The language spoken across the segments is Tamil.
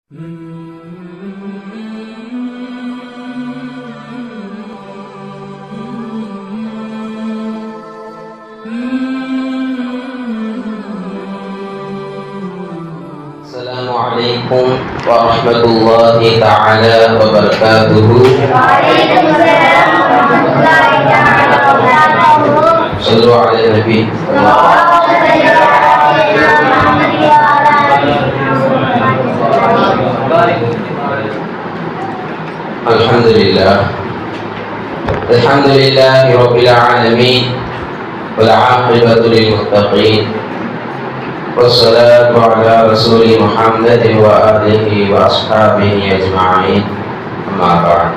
Assalamualaikum warahmatullahi ta'ala wabarakatuh. Waalaikumsalam warahmatullahi ta'ala wabarakatuh. Sallu ala nabi. Allahumma shalli ala sayyidina Muhammad wa ala ali Alhamdulillah. Alhamdulillahi rabbil alamin. Wal 'aqibatu lil muttaqin. Wassalatu ala rasuli Muhammad wa alihi wa ashabihi ajma'in. Amma ba'd.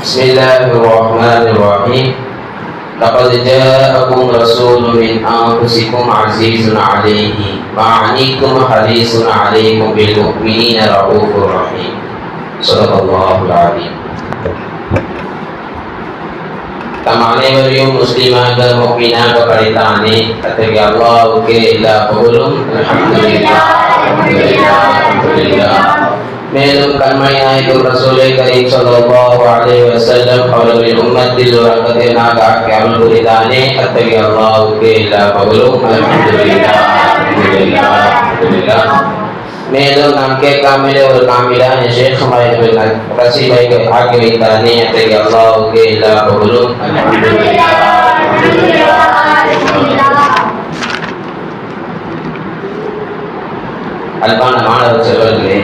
Bismillahirrahmanirrahim. Laqad ja'akum rasulun min anfusikum 'azizun 'alayhi ma 'anittum harisun 'alaykum bil mu'minina raufur rahim. Sadaqallahul 'azim. தமானைவரையும் முஸ்லிமாக முஃமினாக படைத்தானே அத்தகைய அல்லாஹ்வுக்கே எல்லா புகழும். அல்ஹம்துலில்லாஹ் அல்ஹம்துலில்லாஹ் அல்ஹம்துலில்லாஹ். மேலும் கண்மை நாயகம் ரசூலே கரீம் ஸல்லல்லாஹு அலைஹி வஸல்லம் அவர்களின் உம்மத்தில் ஒரு அங்கத்தினராக ஆக்கி அருள் புரிந்தானே அத்தகைய அல்லாஹ்வுக்கே எல்லா புகழும். அல்ஹம்துலில்லாஹ் அல்ஹம்துலில்லாஹ் அல்ஹம்துலில்லாஹ். மேலும் நாம் கேட்காமலே ஒரு காமிலான ஷேக் ரசீலை ஆக்கி வைத்தானே அத்தகைய அல்லாஹ்வுக்கே எல்லா புகழும். அல்ஹம்துலில்லாஹ் அல்ஹம்துலில்லாஹ். அன்பான மாணவ செல்வர்களே,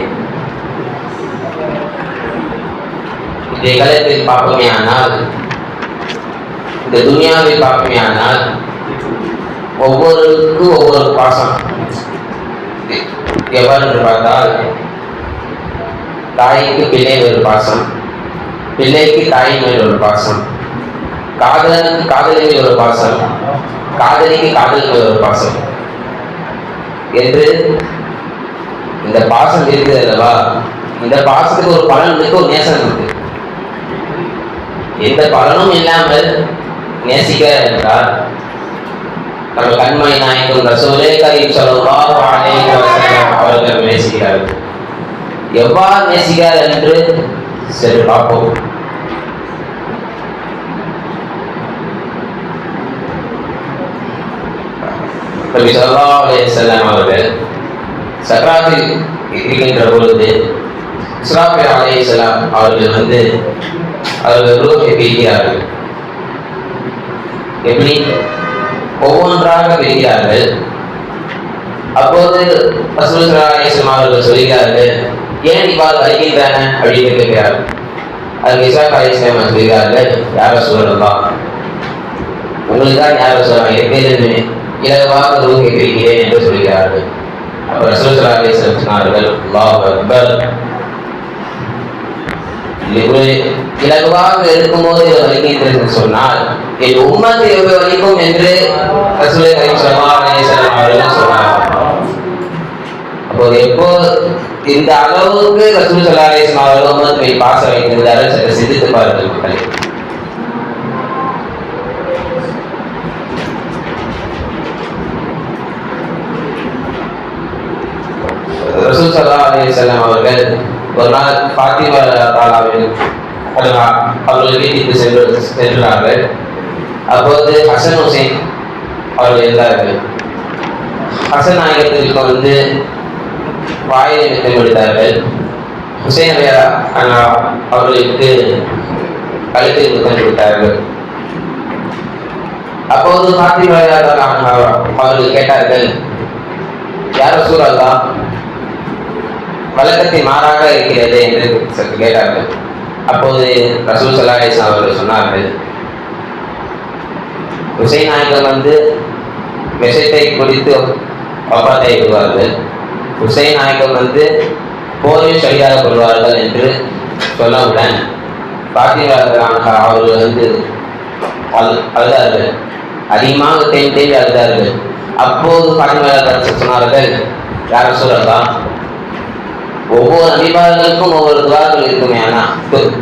இந்த காலத்தில் பார்ப்போமேயானால், இந்த துனியாவை பார்ப்போமேயானால் ஒவ்வொருக்கும் ஒவ்வொரு பாசம். எவ்வாறு என்று பார்த்தால், தாய்க்கு பிள்ளை ஒரு பாசம், பிள்ளைக்கு தாய் மேல் ஒரு பாசம், காதலனுக்கு காதலி மேல் ஒரு பாசம், காதலிக்கு காதல் மேல் ஒரு பாசம் என்று இந்த பாசம் இருக்குது அல்லவா? இந்த பாசத்துக்கு ஒரு பலன் இருக்கு, ஒரு நேசம் இருக்கு. எந்த பலனும் இல்லாமல் நேசிக்க என்றால் நம்ம கண்மை நாயகம் ரசூலே கரீம் ஸல்லல்லாஹு அலைஹி வஸல்லம் அவர்கள் நேசிக்கிறார்கள். எவ்வாறு நேசிக்கிறார் என்று சரி பார்ப்போம். நபி ஸல்லல்லாஹு அலைஹி வஸல்லம் அவர்கள் சக்ராத்தில் இருக்கின்ற பொழுது இஸ்ராஃபீல் அலைஹிஸ்ஸலாம் அவர்கள் அவர்கள் ரூஹை பிரிக்கிறார்கள். எப்படி? ஒவ்வொன்றாக பிரிக்கிறார்கள். அப்போது ரசூல் ஸல்லல்லாஹு அலைஹி வஸல்லம் அவர்கள் சொல்கிறார்கள், ஏன் இவ்வாறு வருகின்றன அப்படின்னு கேட்கிறார்கள். அதுக்கு இஸ்ராஃபீல் அலைஹிஸ்ஸலாம் சொல்கிறார்கள், யார் ரசூலல்லாஹ், உங்களுக்கு தான் யார் ரசூலல்லாஹ், எப்பேருந்து இலகுவாக ரூஹை பிரிக்கிறேன் என்று சொல்கிறார்கள். அப்போ ரசூல் ஸல்லல்லாஹு அலைஹி வஸல்லம் சொன்னார்கள், அல்லாஹு அக்பர், இலகுவாக இருக்கும்போது வலிக்கின்றது சொன்னால் என் உம்மத்தை எவ்வளவு வலிக்கும் என்று ரசூலுல்லாஹி ஸல்லல்லாஹு அலைஹி வஸல்லம் அவர்கள் சொன்னார்கள். அப்போது எப்போ இந்த அளவுக்கு ரசூல் ஸல்லல்லாஹு அலைஹி வஸல்லம் அவர்கள் உம்மத்தை பாச வைத்திருந்தார்கள் சற்று சிந்தித்து பாருங்கள் மக்களே. ரசூல் ஸல்லல்லாஹு அலைஹி வஸல்லம் அவர்கள் ஒரு நாள் ஃபாத்திமா தாலாவின் அவர்கள் வீட்டுக்கு சென்றார்கள். அப்போது ஹசன் ஹுசைன் அவர்கள் இருந்தார்கள். ஹசன் நாயகத்திற்கு வாயிலை நிறுத்தம் எடுத்தார்கள். ஹுசைன் அவர்களுக்கு கழுத்தில் முத்தம் கொடுத்தார்கள். அப்போது ஃபாத்திமா அவர்கள் கேட்டார்கள், யார் ரசூலல்லாஹ், வழக்கத்தை மாறாக இருக்கிறது என்று கேட்டார்கள். அப்போது ரசூல் ஸல்லல்லாஹு அலைஹி வஸல்லம் அவர்கள் சொன்னார்கள், ஹுசைன் நாயகம் விஷத்தை குடித்து வஃபாத்தை விடுவார்கள், ஹுசைன் நாயகம் போரில் ஷஹீதாக கொள்வார்கள் என்று சொன்னவுடன் ஃபாத்திமா அவர்கள் அழுதார்கள். அதிகமாக தேம்பி அழுதார்கள். அப்போது ஃபாத்திமா சொன்னார்கள், யார் ரசூலல்லாஹ், ஒவ்வொரு நபிமார்களுக்கும் ஒவ்வொரு துவாக்கள் இருக்குமே, ஆனா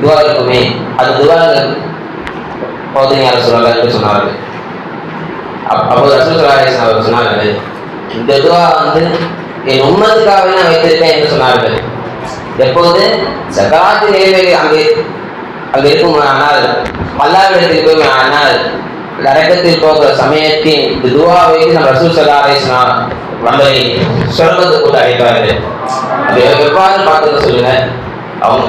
துவா இருக்குமே, அது துவாக்கள் போதும் யார் சொல்லலாம் என்று சொன்னார்கள். அப்போது ரசூல் ஸல்லல்லாஹு அலைஹி வஸல்லம் அவர்கள் சொன்னார்கள், இந்த துவா என் உம்மத்துக்காக நான் வைத்திருக்கேன் என்று சொன்னார்கள். எப்போது சகாத்து நேர்வை அங்கே இருக்கும் ஆனால் அல்லாஹ்விடத்தில் போய் ஆனால் நரகத்தில் போகிற சமயத்தின் துவா வைத்து நம்ம ரசூல் ஸல்லல்லாஹு அலைஹி வஸல்லம் நம்மை சொர்க்கத்துக்கு அழைப்பார்கள். அதை எவ்வாறு பார்த்துக்க சொல்லுங்க. அவங்க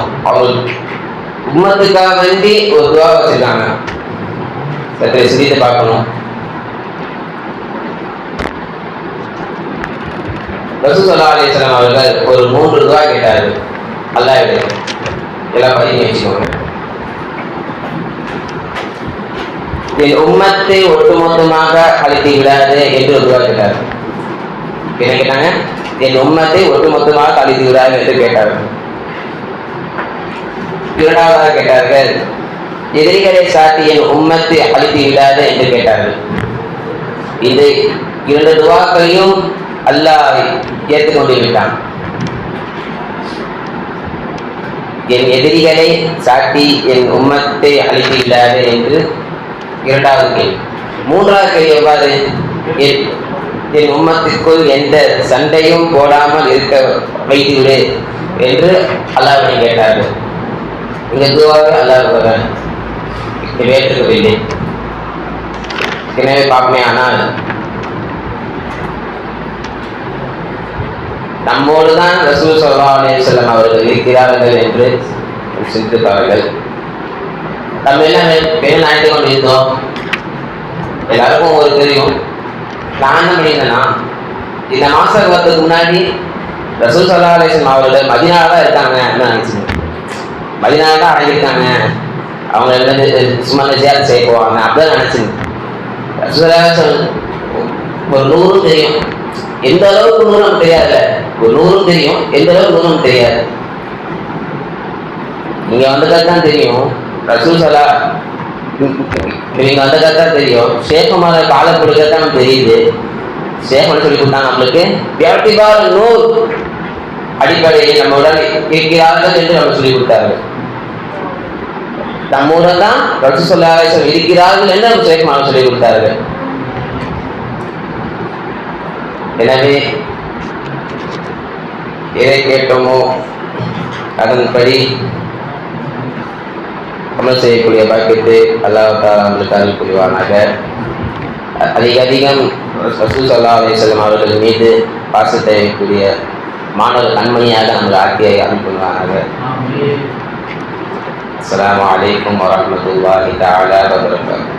உம்மத்துக்காக வேண்டி ஒரு துவா வச்சிருக்காங்க. சற்று சிரித்து பார்க்கணும். ரசூல் ஸல்லல்லாஹு அலைஹி வஸல்லம் அவர்கள் ஒரு 3 துவா கேட்டார்கள் அல்லாஹ்விடம். எல்லாம் பதிவு வச்சுக்கோங்க. என் உம்மத்தை ஒட்டுமொத்தமாக அழித்து விடாது என்று ஒரு துவா கேட்டார்கள். என்ன கேட்டாங்க? என் உம்மத்தை ஒட்டுமொத்தமாக அழித்து விடாது என்று கேட்டார்கள். இரண்டாவதாக கேட்டார்கள், எதிரிகளை சாட்டி என் உம்மத்தை அழித்து விடாது என்று கேட்டார்கள். இந்த 2 துவாக்களையும் அல்லாஹ் ஏற்றுக்கொண்டு விட்டான். என் எதிரிகளை சாட்டி என் உம்மத்தை அழித்து விடாது என்று இரண்டாவது கேள்வி. மூன்றாவது கேள்வி எவ்வாறு? என் உம்மத்திற்குள் எந்த சண்டையும் போடாமல் இருக்க வைத்துவிடு என்று அல்லாஹ்வை கேட்டார்கள். இந்த துவாவை அல்லாஹ் ஏற்றுக்கவில்லை. எனவே பார்ப்போமே, ஆனால் நம்மோடு தான் ரசூல் ஸல்லல்லாஹு அலைஹி வஸல்லம் அவர்கள் இருக்கிறார்கள் என்று சிந்திப்பார்கள். நம்ம என்ன நினைத்து கொண்டிருந்தோம்? எல்லாருக்கும் ஒரு தெரியும். நான் என்ன பண்ணியிருந்தேன்னா, இந்த மாசம் வரதுக்கு முன்னாடி ரசூல் ஸல்லல்லாஹு அலைஹி வஸல்லம் அவர்கள் மதீனால தான் இருக்காங்க நினைச்சேன். மதீனால தான் அடங்கியிருக்காங்க, அவங்க சும்மா ஜியாரத் செய்ய போவாங்க அப்படிதான் நினைச்சேன். ஒரு 100 தெரியும், எந்த அளவுக்கு 100 நமக்கு தெரியாதுல்ல. ஒரு 100 தெரியும், எந்த அளவுக்கு 100 நமக்கு தெரியாது. நீங்க வந்ததாக தான் தெரியும். ரசூல் ஸல்லல்லாஹு நீங்க வந்ததாக தான் தெரியும். ஷேகுமார காலை கொடுக்கத்தான் தெரியுது. ஷேக் சொல்லி கொடுத்தாங்க நம்மளுக்கு வியாட்டிபால் நூல் அடிப்படையில் நம்முடன் இருக்கிறார்கள் என்று நம்ம சொல்லி கொடுத்தார்கள். நம்முடன் தான் ரசூல் ஸல்லல்லாஹு அலைஹி வஸல்லம் இருக்கிறார்கள் என்று நம்ம ஷேகுமார சொல்லி கொடுத்தார்கள். எனவே எதை கேட்டோமோ அதன்படி அமல் செய்யக்கூடிய பாக்கியத்தை அல்லாஹ் தஆலா நம்மளுக்கு அருள் புரிவானாக. அதிகம் ரசூல் ஸல்லல்லாஹு அலைஹி வஸல்லம் அவர்கள் மீது பாசத்தை வைக்கக்கூடிய மாணவ கண்மணியாக நம்மளை ஆக்கியை அருள் புரிவானாக. அஸ்ஸலாமு அலைக்கும் வரஹ்மத்துல்லாஹி தஆலா வபரகாத்துஹு.